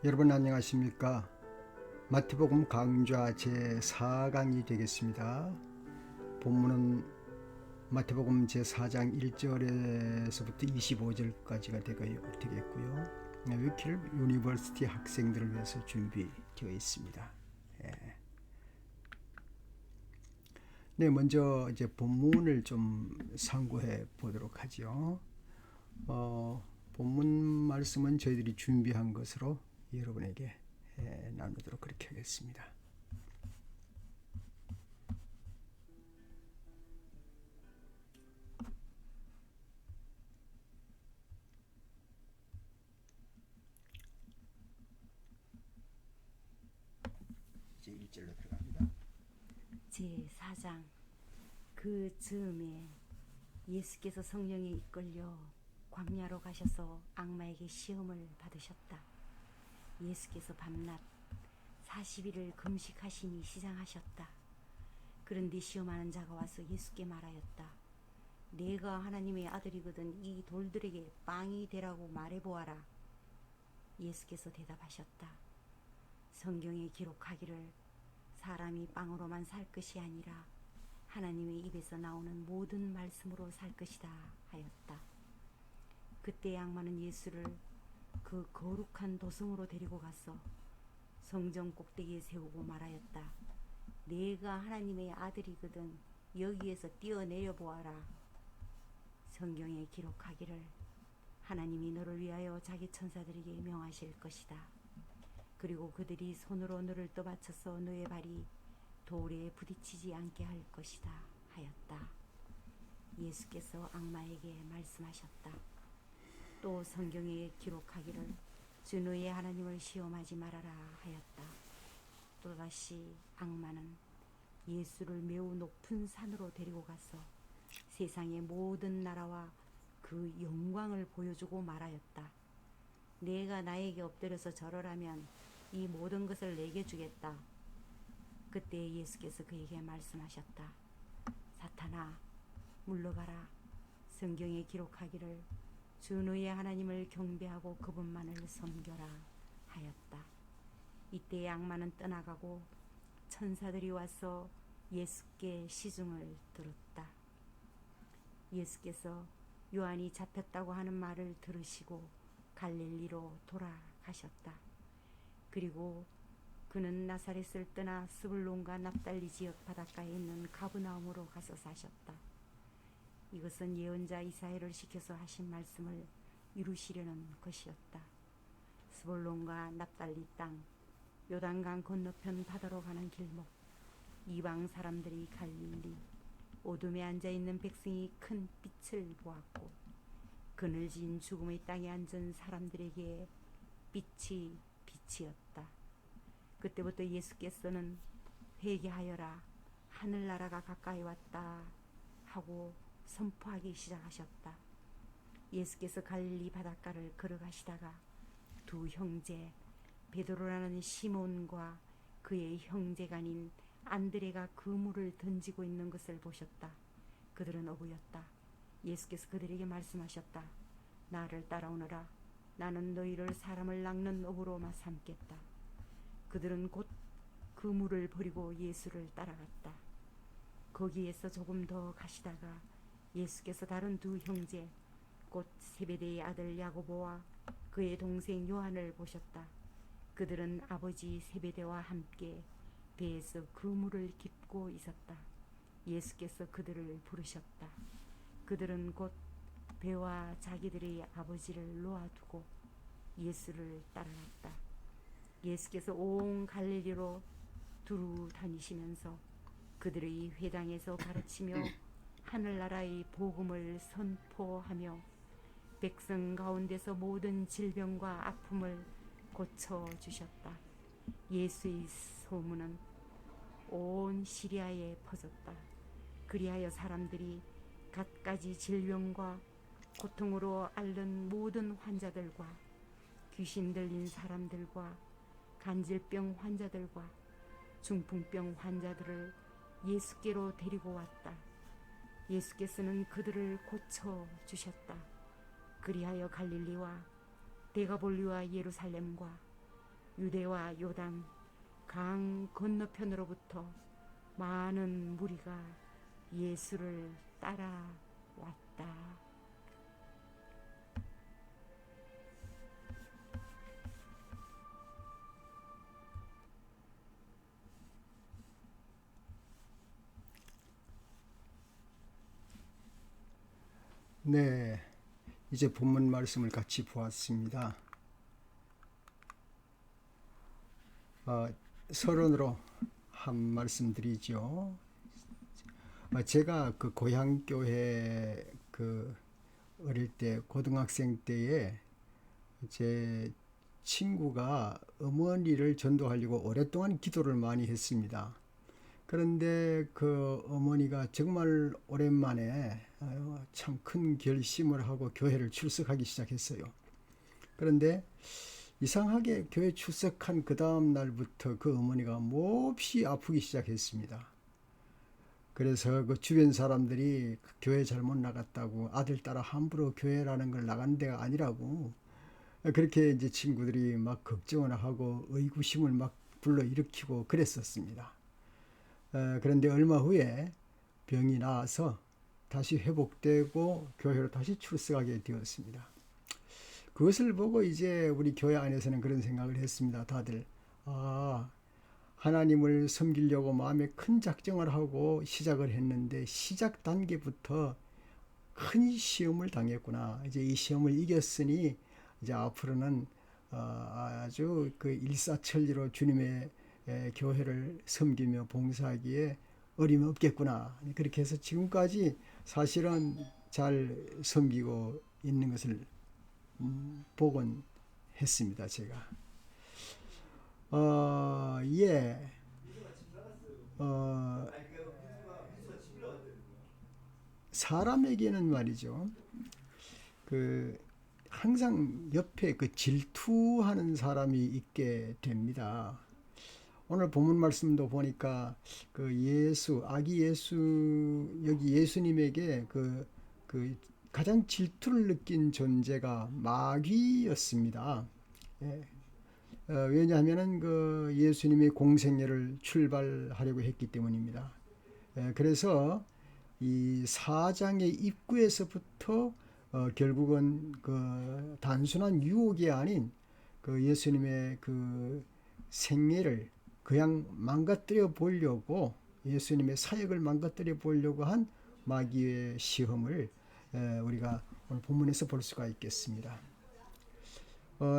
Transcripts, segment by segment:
여러분 안녕하십니까? 마태복음 강좌 제4강이 되겠습니다. 본문은 마태복음 제4장 1절에서부터 25절까지가 되겠고요. 위킬 유니버시티 학생들을 위해서 준비되어 있습니다. 네, 먼저 이제 본문을 좀 상고해 보도록 하죠. 본문 말씀은 저희들이 준비한 것으로 여러분에게 나누도록 그렇게 하겠습니다. 이제 1절로 들어갑니다. 제4장. 그 즈음에 예수께서 성령에 이끌려 광야로 가셔서 악마에게 시험을 받으셨다. 예수께서 밤낮 40일을 금식하시니 시장하셨다. 그런데 시험하는 자가 와서 예수께 말하였다. 내가 하나님의 아들이거든 이 돌들에게 빵이 되라고 말해보아라. 예수께서 대답하셨다. 성경에 기록하기를 사람이 빵으로만 살 것이 아니라 하나님의 입에서 나오는 모든 말씀으로 살 것이다 하였다. 그때 악마는 예수를 그 거룩한 도성으로 데리고 가서 성전 꼭대기에 세우고 말하였다. 내가 하나님의 아들이거든 여기에서 뛰어내려 보아라. 성경에 기록하기를 하나님이 너를 위하여 자기 천사들에게 명하실 것이다. 그리고 그들이 손으로 너를 떠받쳐서 너의 발이 돌에 부딪히지 않게 할 것이다 하였다. 예수께서 악마에게 말씀하셨다. 또 성경에 기록하기를 주 너의 하나님을 시험하지 말아라 하였다. 또다시 악마는 예수를 매우 높은 산으로 데리고 가서 세상의 모든 나라와 그 영광을 보여주고 말하였다. 내가 나에게 엎드려서 절하라면 이 모든 것을 내게 주겠다. 그때 예수께서 그에게 말씀하셨다. 사탄아, 물러가라. 성경에 기록하기를 주 너의 하나님을 경배하고 그분만을 섬겨라 하였다. 이때 악마는 떠나가고 천사들이 와서 예수께 시중을 들었다. 예수께서 요한이 잡혔다고 하는 말을 들으시고 갈릴리로 돌아가셨다. 그리고 그는 나사렛을 떠나 스불론과 납달리 지역 바닷가에 있는 가브나움으로 가서 사셨다. 이것은 예언자 이사야를 시켜서 하신 말씀을 이루시려는 것이었다. 스불론과 납달리 땅, 요단강 건너편 바다로 가는 길목, 이방 사람들이 갈릴리, 어둠에 앉아있는 백성이 큰 빛을 보았고 그늘진 죽음의 땅에 앉은 사람들에게 빛이 빛이었다. 그때부터 예수께서는 회개하여라, 하늘나라가 가까이 왔다 하고 선포하기 시작하셨다. 예수께서 갈릴리 바닷가를 걸어가시다가 두 형제 베드로라는 시몬과 그의 형제가 아닌 안드레가 그물을 던지고 있는 것을 보셨다. 그들은 어부였다. 예수께서 그들에게 말씀하셨다. 나를 따라오너라. 나는 너희를 사람을 낚는 어부로 삼겠다. 그들은 곧 그물을 버리고 예수를 따라갔다. 거기에서 조금 더 가시다가 예수께서 다른 두 형제 곧 세베대의 아들 야고보와 그의 동생 요한을 보셨다. 그들은 아버지 세베대와 함께 배에서 그물을 깁고 있었다. 예수께서 그들을 부르셨다. 그들은 곧 배와 자기들의 아버지를 놓아두고 예수를 따라갔다. 예수께서 온 갈릴리로 두루 다니시면서 그들의 회당에서 가르치며 하늘나라의 복음을 선포하며 백성 가운데서 모든 질병과 아픔을 고쳐주셨다. 예수의 소문은 온 시리아에 퍼졌다. 그리하여 사람들이 갖가지 질병과 고통으로 앓는 모든 환자들과 귀신 들린 사람들과 간질병 환자들과 중풍병 환자들을 예수께로 데리고 왔다. 예수께서는 그들을 고쳐주셨다. 그리하여 갈릴리와 데가볼리와 예루살렘과 유대와 요단 강 건너편으로부터 많은 무리가 예수를 따라왔다. 네, 이제 본문 말씀을 같이 보았습니다. 서론으로 한 말씀 드리죠. 제가 그 고향교회 어릴 때 고등학생 때에 제 친구가 어머니를 전도하려고 오랫동안 기도를 많이 했습니다. 그런데 그 어머니가 정말 오랜만에 참 큰 결심을 하고 교회를 출석하기 시작했어요. 그런데 이상하게 교회 출석한 그 다음 날부터 그 어머니가 몹시 아프기 시작했습니다. 그래서 그 주변 사람들이 교회 잘못 나갔다고, 아들 따라 함부로 교회라는 걸 나간 데가 아니라고, 그렇게 이제 친구들이 막 걱정을 하고 의구심을 막 불러일으키고 그랬었습니다. 그런데 얼마 후에 병이 나아서 다시 회복되고 교회로 다시 출석하게 되었습니다. 그것을 보고 이제 우리 교회 안에서는 그런 생각을 했습니다. 다들 하나님을 섬기려고 마음에 큰 작정을 하고 시작을 했는데 시작 단계부터 큰 시험을 당했구나. 이제 이 시험을 이겼으니 이제 앞으로는 아주 그 일사천리로 주님의 교회를 섬기며 봉사하기에 어림없겠구나. 그렇게 해서 지금까지 사실은 잘 섬기고 있는 것을 보곤 했습니다. 제가 예, 사람에게는 말이죠. 그 항상 옆에 그 질투하는 사람이 있게 됩니다. 오늘 본문 말씀도 보니까 그 아기 예수, 여기 예수님에게 그 가장 질투를 느낀 존재가 마귀였습니다. 예. 왜냐하면은 그 예수님의 공생애를 출발하려고 했기 때문입니다. 그래서 이 사장의 입구에서부터 결국은 그 단순한 유혹이 아닌 그 예수님의 그 생애를 그냥 망가뜨려 보려고, 예수님의 사역을 망가뜨려 보려고 한 마귀의 시험을 우리가 오늘 본문에서 볼 수가 있겠습니다.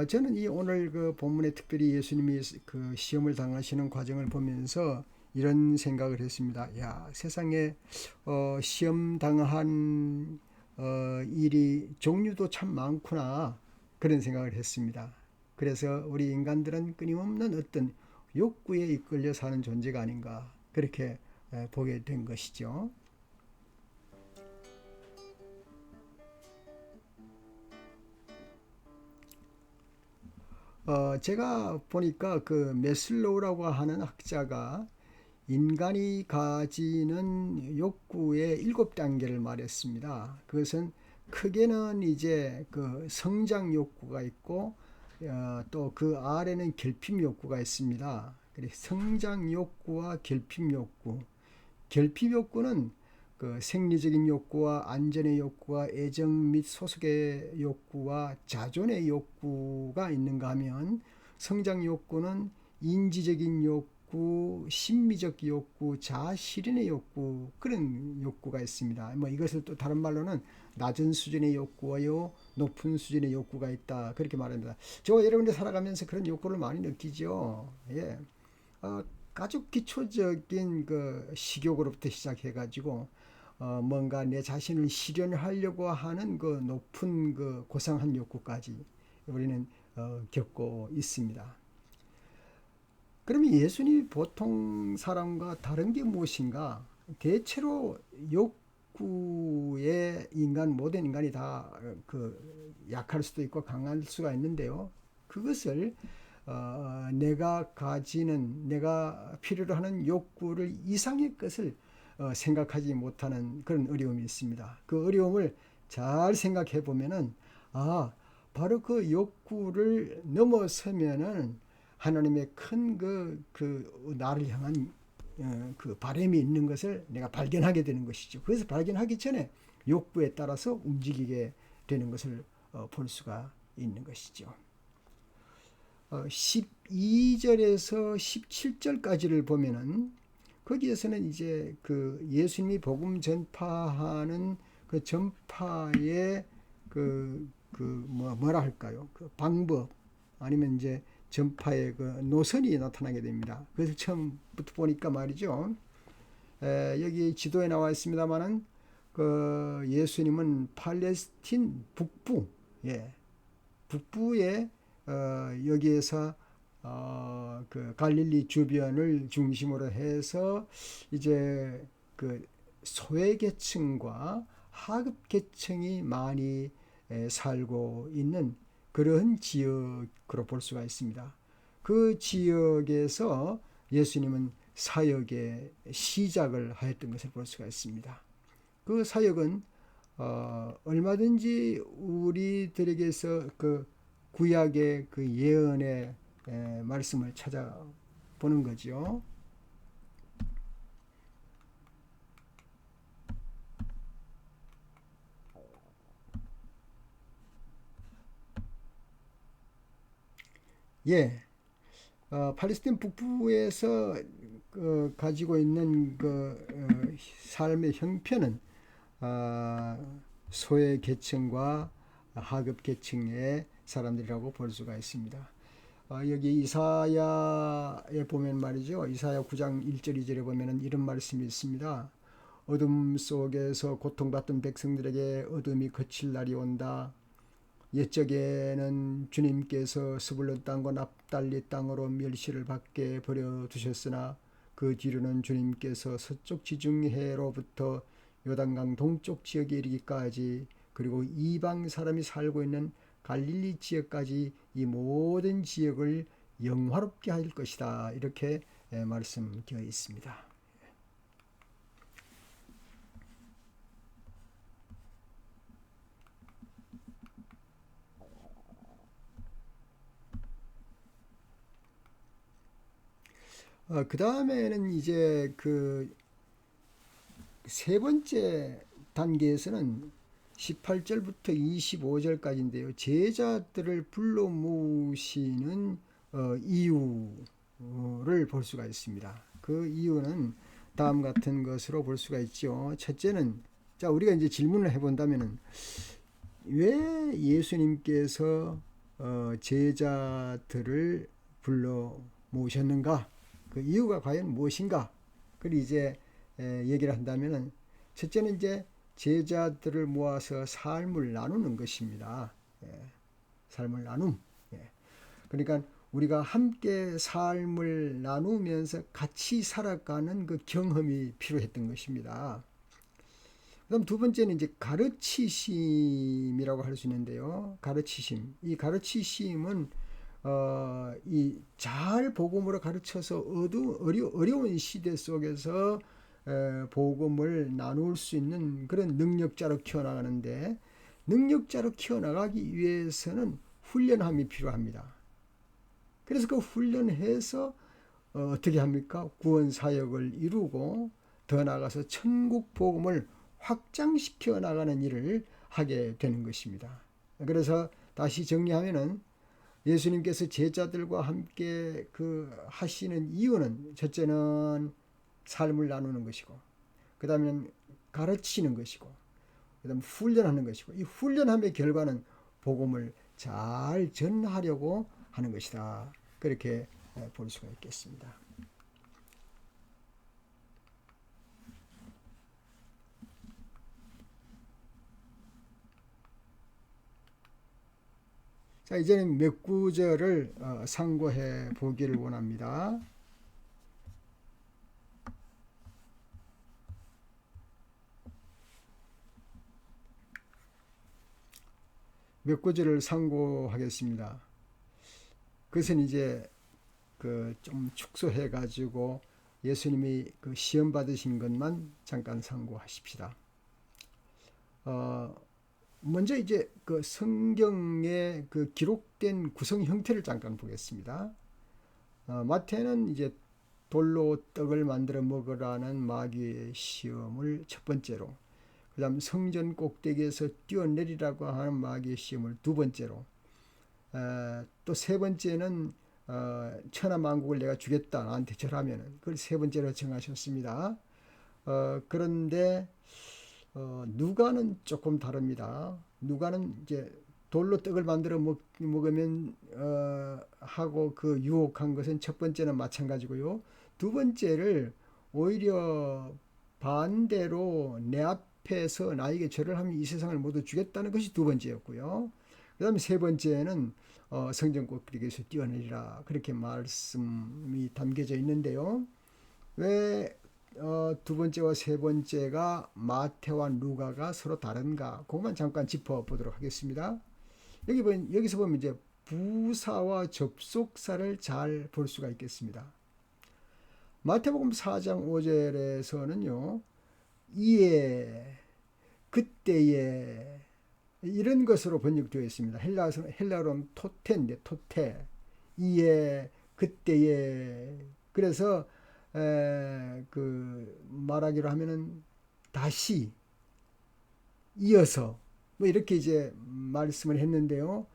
저는 이 오늘 그 본문에 특별히 예수님이 그 시험을 당하시는 과정을 보면서 이런 생각을 했습니다. 야, 세상에 시험 당한 일이 종류도 참 많구나, 그런 생각을 했습니다. 그래서 우리 인간들은 끊임없는 어떤 욕구에 이끌려 사는 존재가 아닌가, 그렇게 보게 된 것이죠. 제가 보니까 그 메슬로우라고 하는 학자가 인간이 가지는 욕구의 7단계를 말했습니다. 그것은 크게는 이제 그 성장 욕구가 있고 또 그 아래는 결핍 욕구가 있습니다. 그래서 성장 욕구와 결핍 욕구. 결핍 욕구는 그 생리적인 욕구와 안전의 욕구와 애정 및 소속의 욕구와 자존의 욕구가 있는가 하면, 성장 욕구는 인지적인 욕구, 심미적 욕구, 자아실현의 욕구, 그런 욕구가 있습니다. 뭐 이것을 또 다른 말로는 낮은 수준의 욕구와요, 높은 수준의 욕구가 있다, 그렇게 말합니다. 저 여러분들 살아가면서 그런 욕구를 많이 느끼죠. 예. 아주 기초적인 그 식욕으로부터 시작해가지고 뭔가 내 자신을 실현하려고 하는 그 높은 그 고상한 욕구까지 우리는 겪고 있습니다. 그러면 예수님이 보통 사람과 다른 게 무엇인가? 대체로 욕구에 모든 인간이 다 그 약할 수도 있고 강할 수가 있는데요. 그것을 내가 필요로 하는 욕구를 이상의 것을 생각하지 못하는 그런 어려움이 있습니다. 그 어려움을 잘 생각해 보면은 바로 그 욕구를 넘어서면은 하나님의 큰 나를 향한 그 바람이 있는 것을 내가 발견하게 되는 것이죠. 그래서 발견하기 전에 욕구에 따라서 움직이게 되는 것을 볼 수가 있는 것이죠. 12절에서 17절까지를 보면은 거기에서는 이제 그 예수님이 복음 전파하는 그 전파의 뭐라 할까요? 그 방법 아니면 이제 전파의 그 노선이 나타나게 됩니다. 그래서 처음부터 보니까 말이죠. 여기 지도에 나와 있습니다만은 그 예수님은 팔레스틴 북부, 북부에 여기에서 그 갈릴리 주변을 중심으로 해서 이제 그 소외계층과 하급계층이 많이 살고 있는 그런 지역으로 볼 수가 있습니다. 그 지역에서 예수님은 사역의 시작을 하였던 것을 볼 수가 있습니다. 그 사역은 얼마든지 우리들에게서 그 구약의 그 예언의 말씀을 찾아보는 거죠. 팔레스틴 북부에서 가지고 있는 삶의 형편은 소외 계층과 하급 계층의 사람들이라고 볼 수가 있습니다. 여기 이사야에 보면 말이죠. 이사야 9장 1절 2절에 보면 이런 말씀이 있습니다. 어둠 속에서 고통받던 백성들에게 어둠이 그칠 날이 온다. 옛적에는 주님께서 스불론 땅과 납달리 땅으로 멸시를 받게 버려두셨으나 그 뒤로는 주님께서 서쪽 지중해로부터 요단강 동쪽 지역에 이르기까지 그리고 이방 사람이 살고 있는 갈릴리 지역까지 이 모든 지역을 영화롭게 할 것이다. 이렇게 말씀되어 있습니다. 그 다음에는 이제 그 세 번째 단계에서는 18절부터 25절까지인데요. 제자들을 불러 모으시는 이유를 볼 수가 있습니다. 그 이유는 다음 같은 것으로 볼 수가 있죠. 첫째는 자 우리가 이제 질문을 해본다면은 왜 예수님께서 제자들을 불러 모으셨는가? 그 이유가 과연 무엇인가? 그리고 이제 얘기를 한다면은 첫째는 이제 제자들을 모아서 삶을 나누는 것입니다. 삶을 나눔. 그러니까 우리가 함께 삶을 나누면서 같이 살아가는 그 경험이 필요했던 것입니다. 그다음 두 번째는 이제 가르치심이라고 할 수 있는데요. 가르치심. 이 가르치심은 이 잘 복음으로 가르쳐서 어려운 시대 속에서 복음을 나눌 수 있는 그런 능력자로 키워나가는데 능력자로 키워나가기 위해서는 훈련함이 필요합니다. 그래서 그 훈련해서 어떻게 합니까? 구원 사역을 이루고 더 나아가서 천국 복음을 확장시켜 나가는 일을 하게 되는 것입니다. 그래서 다시 정리하면은 예수님께서 제자들과 함께 하시는 이유는 첫째는 삶을 나누는 것이고 그 다음에는 가르치는 것이고 그 다음 훈련하는 것이고 이 훈련함의 결과는 복음을 잘 전하려고 하는 것이다. 그렇게 볼 수가 있겠습니다. 자, 이제는 몇 구절을 상고해 보기를 원합니다. 몇 구절을 상고하겠습니다. 그것은 이제 좀 축소해 가지고 예수님이 시험 받으신 것만 잠깐 상고하십시다. 먼저 이제 성경의 기록된 구성 형태를 잠깐 보겠습니다. 마태는 이제 돌로 떡을 만들어 먹으라는 마귀의 시험을 첫 번째로, 그 다음 성전 꼭대기에서 뛰어내리라고 하는 마귀의 시험을 두 번째로, 또 세 번째는 천하만국을 내가 주겠다 나한테 절하면은, 그걸 세 번째로 정하셨습니다. 그런데 누가는 조금 다릅니다. 누가는 이제 돌로 떡을 만들어 먹으면 하고 그 유혹한 것은 첫 번째는 마찬가지고요. 두 번째를 오히려 반대로 내 앞에서 나에게 절을 하면 이 세상을 모두 주겠다는 것이 두 번째였고요. 그 다음에 세 번째는 성전 꼭대기에서 뛰어내리라 그렇게 말씀이 담겨져 있는데요. 왜 두 번째와 세 번째가 마태와 누가가 서로 다른가? 그것만 잠깐 짚어보도록 하겠습니다. 여기서 보면 이제 부사와 접속사를 잘 볼 수가 있겠습니다. 마태복음 4장 5절에서는요, 이에, 그때에, 이런 것으로 번역되어 있습니다. 헬라어로는 토테인데, 토테. 이에, 그때에. 그래서 그 말하기로 하면은 다시 이어서 뭐 이렇게 이제 말씀을 했는데요.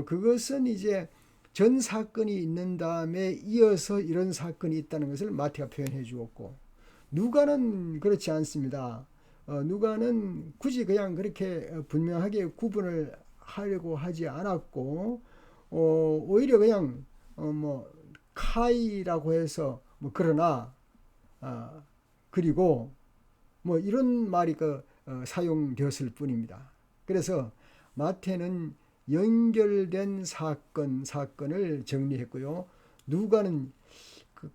그것은 이제 전 사건이 있는 다음에 이어서 이런 사건이 있다는 것을 마태가 표현해 주었고, 누가는 그렇지 않습니다. 누가는 굳이 그냥 그렇게 분명하게 구분을 하려고 하지 않았고, 오히려 그냥 뭐 카이라고 해서 뭐 그러나 그리고 뭐 이런 말이 사용되었을 뿐입니다. 그래서 마태는 연결된 사건을 정리했고요. 누가는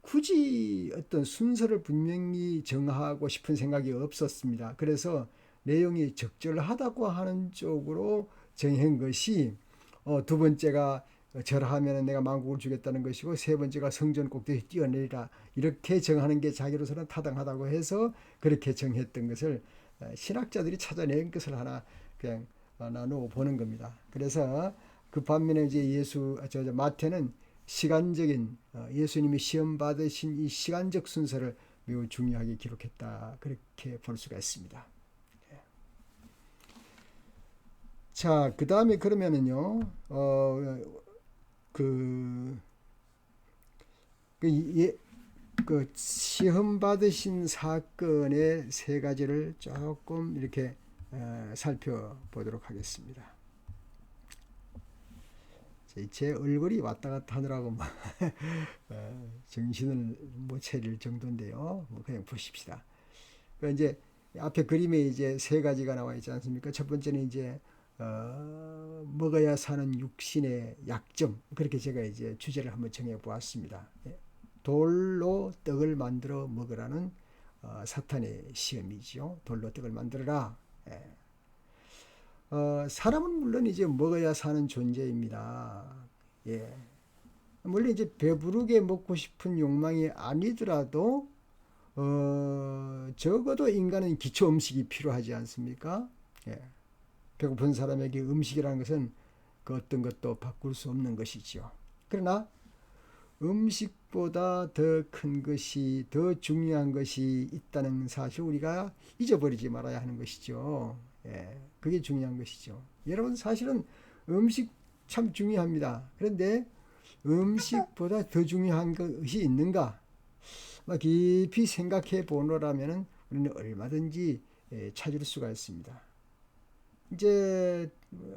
굳이 어떤 순서를 분명히 정하고 싶은 생각이 없었습니다. 그래서 내용이 적절하다고 하는 쪽으로 정한 것이 두 번째가 절하면 내가 만국을 주겠다는 것이고, 세 번째가 성전 꼭대기에 뛰어내리라 이렇게 정하는 게 자기로서는 타당하다고 해서 그렇게 정했던 것을 신학자들이 찾아낸 것을 하나 그냥 나누어 보는 겁니다. 그래서 그 반면에 이제 마태는 시간적인 예수님이 시험 받으신 이 시간적 순서를 매우 중요하게 기록했다 그렇게 볼 수가 있습니다. 자, 그 다음에 그러면은요, 그 시험 받으신 사건의 세 가지를 조금 이렇게 살펴보도록 하겠습니다. 제 얼굴이 왔다 갔다 하느라고 정신을 못 차릴 정도인데요. 뭐 그냥 보십시다. 이제 앞에 그림에 이제 세 가지가 나와 있지 않습니까? 첫 번째는 이제 먹어야 사는 육신의 약점, 그렇게 제가 이제 주제를 한번 정해 보았습니다. 돌로 떡을 만들어 먹으라는 사탄의 시험이죠. 돌로 떡을 만들어라. 사람은 물론 이제 먹어야 사는 존재입니다. 예. 물론 이제 배부르게 먹고 싶은 욕망이 아니더라도 적어도 인간은 기초 음식이 필요하지 않습니까? 예. 배고픈 사람에게 음식이라는 것은 그 어떤 것도 바꿀 수 없는 것이죠. 그러나 음식보다 더 큰 것이, 더 중요한 것이 있다는 사실 우리가 잊어버리지 말아야 하는 것이죠. 예, 그게 중요한 것이죠. 여러분, 사실은 음식 참 중요합니다. 그런데 음식보다 더 중요한 것이 있는가? 깊이 생각해 보노라면 우리는 얼마든지 찾을 수가 있습니다. 이제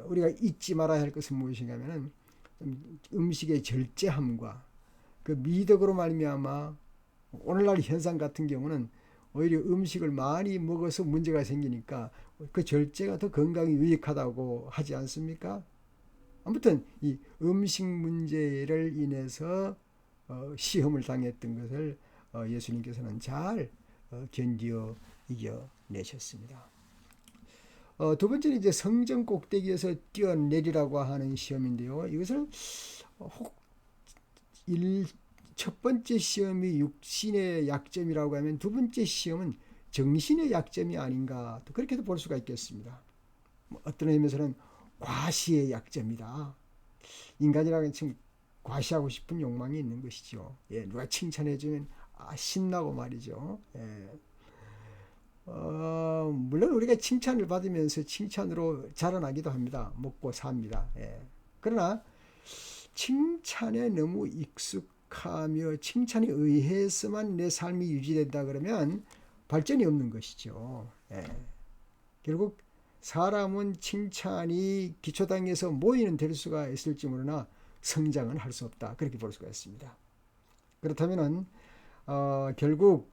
우리가 잊지 말아야 할 것은 무엇인가 하면은 음식의 절제함과 그 미덕으로 말미암아 오늘날 현상 같은 경우는 오히려 음식을 많이 먹어서 문제가 생기니까 그 절제가 더 건강에 유익하다고 하지 않습니까? 아무튼 이 음식 문제를 인해서 시험을 당했던 것을 예수님께서는 잘 견디어 이겨내셨습니다. 두 번째는 이제 성전 꼭대기에서 뛰어내리라고 하는 시험인데요. 이것을 첫 번째 시험이 육신의 약점이라고 하면 두 번째 시험은 정신의 약점이 아닌가, 또 그렇게도 볼 수가 있겠습니다. 어떤 의미에서는 과시의 약점이다. 인간이라는 참 과시하고 싶은 욕망이 있는 것이죠. 예, 누가 칭찬해주면 신나고 말이죠. 예. 물론 우리가 칭찬을 받으면서 칭찬으로 자라나기도 합니다. 먹고 삽니다. 예. 그러나 칭찬에 너무 익숙하며 칭찬에 의해서만 내 삶이 유지된다 그러면 발전이 없는 것이죠. 예. 결국 사람은 칭찬이 기초당에서 모이는 될 수가 있을지 모르나 성장은 할 수 없다. 그렇게 볼 수가 있습니다. 그렇다면은 결국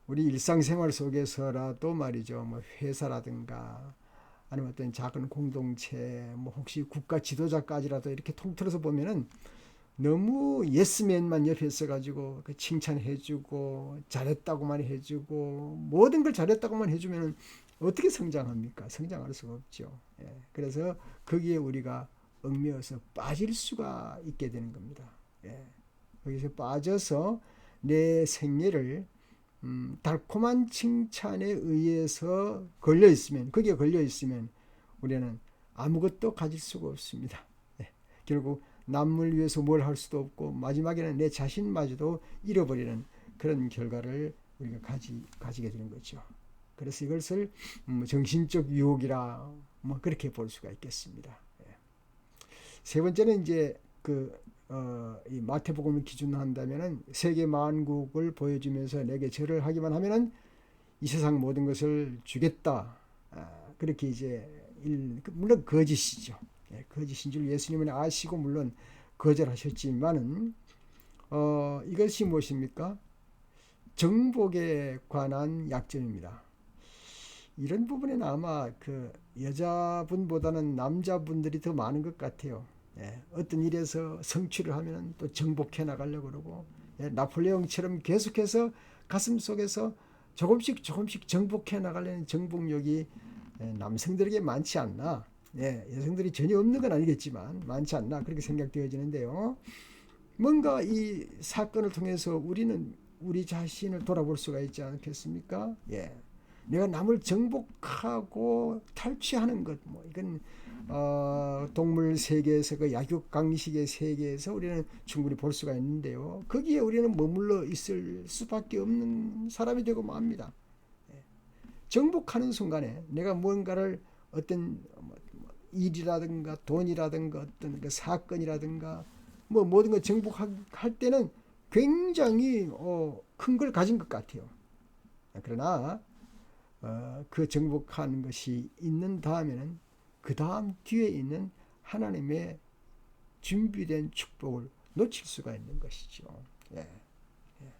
우리 일상생활 속에서라도 말이죠. 뭐 회사라든가 아니면 어떤 작은 공동체, 뭐 혹시 국가 지도자까지라도 이렇게 통틀어서 보면은 너무 예스맨만 옆에 있어가지고 그 칭찬해주고 잘했다고만 해주고 모든 걸 잘했다고만 해주면 어떻게 성장합니까? 성장할 수가 없죠. 예. 그래서 거기에 우리가 얽매여서 빠질 수가 있게 되는 겁니다. 예. 거기서 빠져서 내 생애를 달콤한 칭찬에 의해서 걸려 있으면, 거기에 걸려 있으면 우리는 아무것도 가질 수가 없습니다. 예. 결국 남을 위해서 뭘 할 수도 없고 마지막에는 내 자신마저도 잃어버리는 그런 결과를 우리가 가지게 되는 거죠. 그래서 이것을 정신적 유혹이라 뭐 그렇게 볼 수가 있겠습니다. 예. 세 번째는 이제 이 마태복음을 기준으로 한다면은 세계 만국을 보여주면서 내게 절을 하기만 하면은 이 세상 모든 것을 주겠다. 그렇게 이제 물론 거짓이죠. 예, 거짓인 줄 예수님은 아시고 물론 거절하셨지만은 이것이 무엇입니까? 정복에 관한 약점입니다. 이런 부분에는 아마 그 여자분보다는 남자분들이 더 많은 것 같아요. 예, 어떤 일에서 성취를 하면 또 정복해 나가려고 그러고, 예, 나폴레옹처럼 계속해서 가슴 속에서 조금씩 정복해 나가려는 정복력이 남성들에게 많지 않나. 예, 여성들이 전혀 없는 건 아니겠지만 많지 않나 그렇게 생각되어지는데요. 뭔가 이 사건을 통해서 우리는 우리 자신을 돌아볼 수가 있지 않겠습니까? 예. 내가 남을 정복하고 탈취하는 것, 뭐 이건 동물 세계에서 그 약육강식의 세계에서 우리는 충분히 볼 수가 있는데요. 거기에 우리는 머물러 있을 수밖에 없는 사람이 되고 맙니다. 정복하는 순간에 내가 무언가를 어떤 일이라든가 돈이라든가 어떤 그 사건이라든가 뭐 모든 걸 정복할 때는 굉장히 큰 걸 가진 것 같아요. 그러나 그 정복하는 것이 있는 다음에는 그 다음 뒤에 있는 하나님의 준비된 축복을 놓칠 수가 있는 것이죠. 예. 예.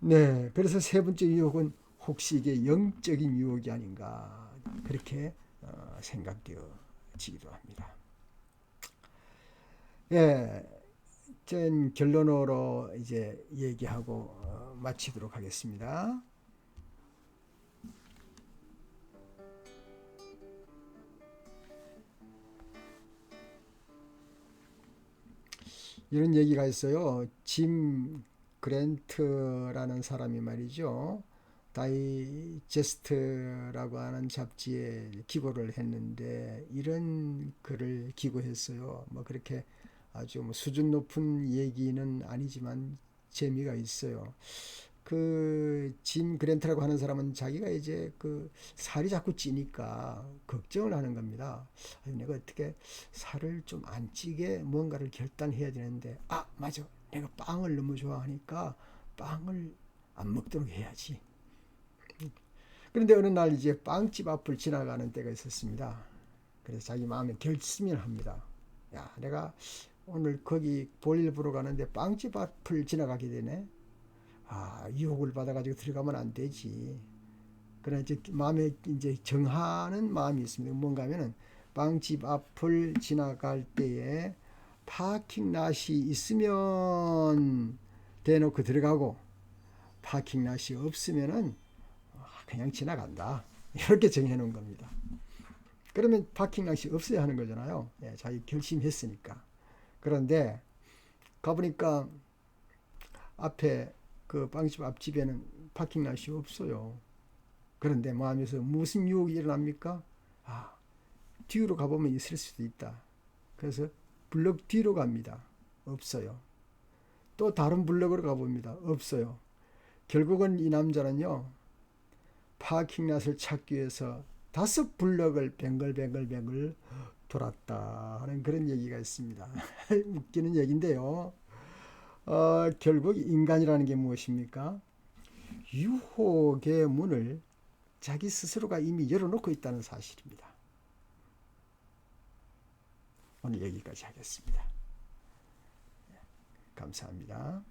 네, 그래서 세 번째 유혹은 혹시 이게 영적인 유혹이 아닌가 그렇게 생각되어지기도 합니다. 예, 전 결론으로 이제 얘기하고 마치도록 하겠습니다. 이런 얘기가 있어요. 짐 그랜트라는 사람이 말이죠. 다이제스트라고 하는 잡지에 기고를 했는데 이런 글을 기고했어요. 뭐 그렇게 아주 뭐 수준 높은 얘기는 아니지만 재미가 있어요. 그 짐 그랜트라고 하는 사람은 자기가 이제 그 살이 자꾸 찌니까 걱정을 하는 겁니다. 내가 어떻게 살을 좀 안 찌게 뭔가를 결단해야 되는데 맞아, 내가 빵을 너무 좋아하니까 빵을 안 먹도록 해야지. 그런데 어느 날 이제 빵집 앞을 지나가는 때가 있었습니다. 그래서 자기 마음에 결심을 합니다. 야, 내가 오늘 거기 볼일 보러 가는데 빵집 앞을 지나가게 되네. 유혹을 받아가지고 들어가면 안 되지. 그러나 이제 마음에 이제 정하는 마음이 있습니다. 뭔가 하면은 빵집 앞을 지나갈 때에 파킹랏이 있으면 대놓고 들어가고 파킹랏이 없으면은 그냥 지나간다. 이렇게 정해 놓은 겁니다. 그러면 파킹랏이 없어야 하는 거잖아요. 예, 자기 결심했으니까. 그런데 가보니까 앞에 그 빵집 앞집에는 파킹랏이 없어요. 그런데 마음에서 무슨 유혹이 일어납니까? 뒤로 가보면 있을 수도 있다. 그래서 블럭 뒤로 갑니다. 없어요. 또 다른 블럭으로 가봅니다. 없어요. 결국은 이 남자는요, 파킹랏을 찾기 위해서 5블럭을 뱅글뱅글 돌았다 하는 그런 얘기가 있습니다. 웃기는 얘기인데요. 결국 인간이라는 게 무엇입니까? 유혹의 문을 자기 스스로가 이미 열어놓고 있다는 사실입니다. 오늘 여기까지 하겠습니다. 감사합니다.